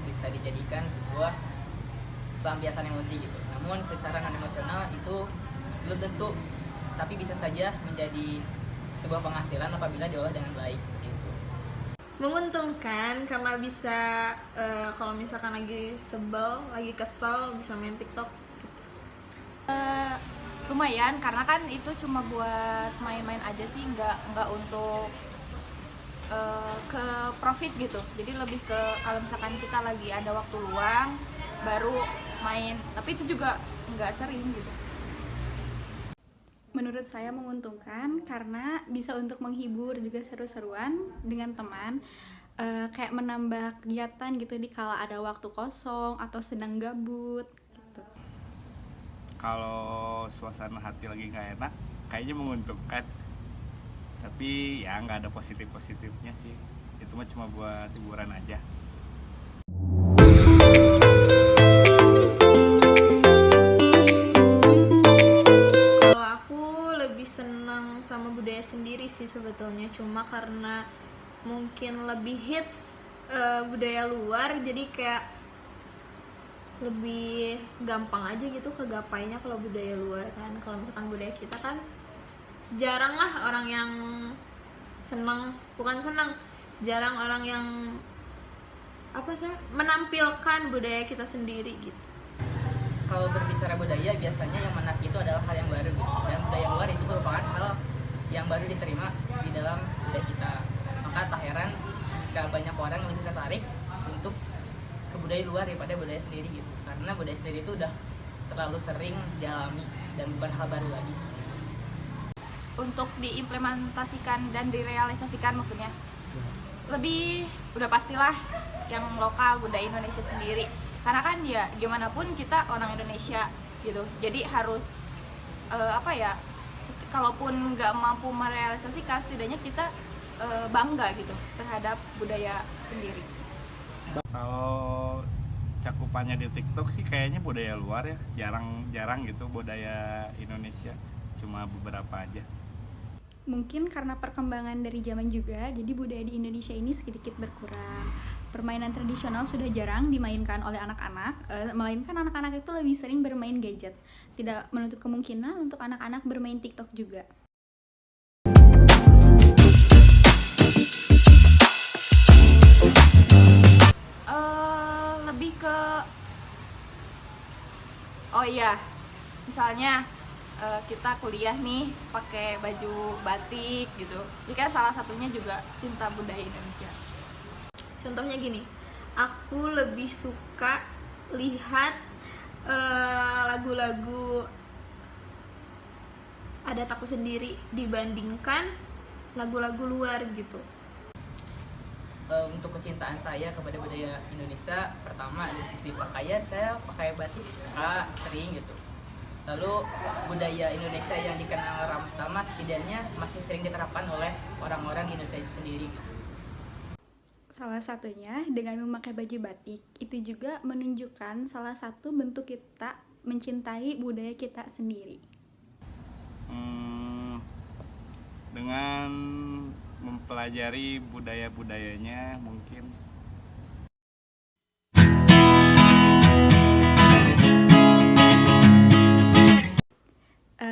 bisa dijadikan sebuah pelampiasan emosi gitu. Namun secara non emosional itu belum tentu, tapi bisa saja menjadi sebuah penghasilan apabila diolah dengan baik seperti itu. Menguntungkan karena bisa kalau misalkan lagi sebel, lagi kesel bisa main TikTok gitu. Lumayan karena kan itu cuma buat main-main aja sih, nggak untuk ke profit gitu. Jadi lebih ke kalau misalkan kita lagi ada waktu luang baru main, tapi itu juga nggak sering gitu. Menurut saya menguntungkan karena bisa untuk menghibur juga seru-seruan dengan teman, kayak menambah kegiatan gitu di kala ada waktu kosong atau sedang gabut gitu. Kalau suasana hati lagi nggak enak kayaknya menguntungkan, tapi ya nggak ada positifnya sih, itu mah cuma buat hiburan aja. Kalau aku lebih senang sama budaya sendiri sih sebetulnya, cuma karena mungkin lebih hits budaya luar, jadi kayak lebih gampang aja gitu kegapainya kalau budaya luar kan. Kalau misalkan budaya kita kan jarang lah orang yang jarang orang yang menampilkan budaya kita sendiri gitu. Kalau berbicara budaya, biasanya yang menarik itu adalah hal yang baru gitu. Dan budaya luar itu merupakan hal yang baru diterima di dalam budaya kita. Maka tak heran jika banyak orang lebih tertarik untuk ke budaya luar daripada budaya sendiri gitu. Karena budaya sendiri itu udah terlalu sering dialami dan bukan hal baru lagi seperti itu. Untuk diimplementasikan dan direalisasikan maksudnya lebih udah pastilah yang lokal, budaya Indonesia sendiri, karena kan ya gimana pun kita orang Indonesia gitu, jadi harus kalaupun nggak mampu merealisasikan, setidaknya kita bangga gitu terhadap budaya sendiri. Kalau cakupannya di TikTok sih kayaknya budaya luar ya, jarang gitu budaya Indonesia, cuma beberapa aja. Mungkin karena perkembangan dari zaman juga, jadi budaya di Indonesia ini sedikit berkurang. Permainan tradisional sudah jarang dimainkan oleh anak-anak, melainkan anak-anak itu lebih sering bermain gadget. Tidak menutup kemungkinan untuk anak-anak bermain TikTok juga. Lebih ke misalnya kita kuliah nih pakai baju batik gitu, ini kan salah satunya juga cinta budaya Indonesia. Contohnya gini, aku lebih suka lihat lagu-lagu adat aku sendiri dibandingkan lagu-lagu luar gitu. Untuk kecintaan saya kepada budaya Indonesia, pertama dari sisi pakaian, saya pakai batik suka, sering gitu. Lalu budaya Indonesia yang dikenal ramah tamah setidaknya masih sering diterapkan oleh orang-orang di Indonesia itu sendiri gitu. Salah satunya dengan memakai baju batik, itu juga menunjukkan salah satu bentuk kita mencintai budaya kita sendiri. Dengan mempelajari budaya-budayanya mungkin.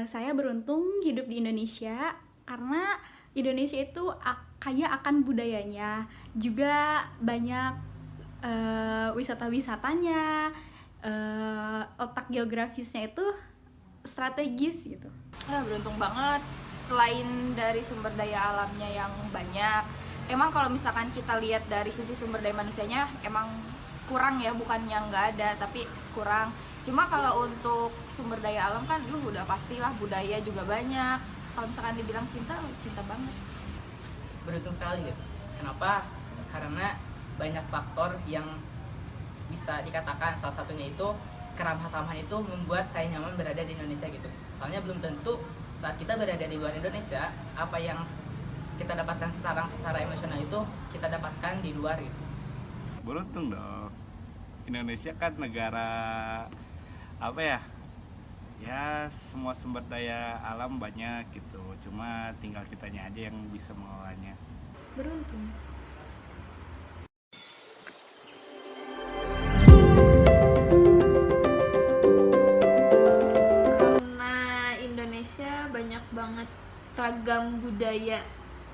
Saya beruntung hidup di Indonesia karena Indonesia itu kaya akan budayanya, juga banyak wisata-wisatanya, letak geografisnya itu strategis gitu. Beruntung banget, selain dari sumber daya alamnya yang banyak, emang kalau misalkan kita lihat dari sisi sumber daya manusianya emang kurang ya, bukan yang nggak ada, tapi kurang. Cuma kalau untuk sumber daya alam kan udah pastilah, budaya juga banyak. Kalau misalkan dibilang cinta, cinta banget. Beruntung sekali gitu. Kenapa? Karena banyak faktor yang bisa dikatakan, salah satunya itu keramah tamahan itu membuat saya nyaman berada di Indonesia gitu. Soalnya belum tentu saat kita berada di luar Indonesia, apa yang kita dapatkan secara emosional itu kita dapatkan di luar gitu. Beruntung dong, Indonesia kan negara ya semua sumber daya alam banyak gitu, cuma tinggal kitanya aja yang bisa mengelolanya. Beruntung.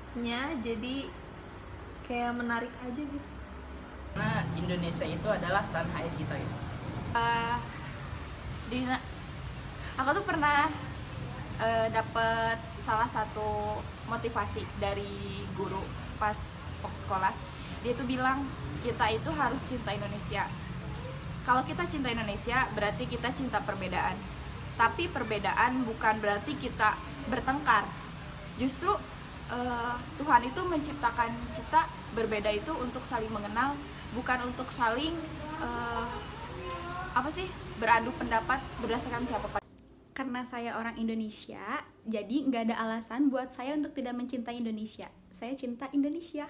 kulturnya, jadi kayak menarik aja gitu. Karena Indonesia itu adalah tanah air kita gitu. Aku tuh pernah dapet salah satu motivasi dari guru pas waktu sekolah. Dia tuh bilang kita itu harus cinta Indonesia. Kalau kita cinta Indonesia berarti kita cinta perbedaan. Tapi perbedaan bukan berarti kita bertengkar. Justru Tuhan itu menciptakan kita berbeda itu untuk saling mengenal, bukan untuk saling beradu pendapat berdasarkan siapa. Karena saya orang Indonesia, jadi nggak ada alasan buat saya untuk tidak mencintai Indonesia. Saya cinta Indonesia.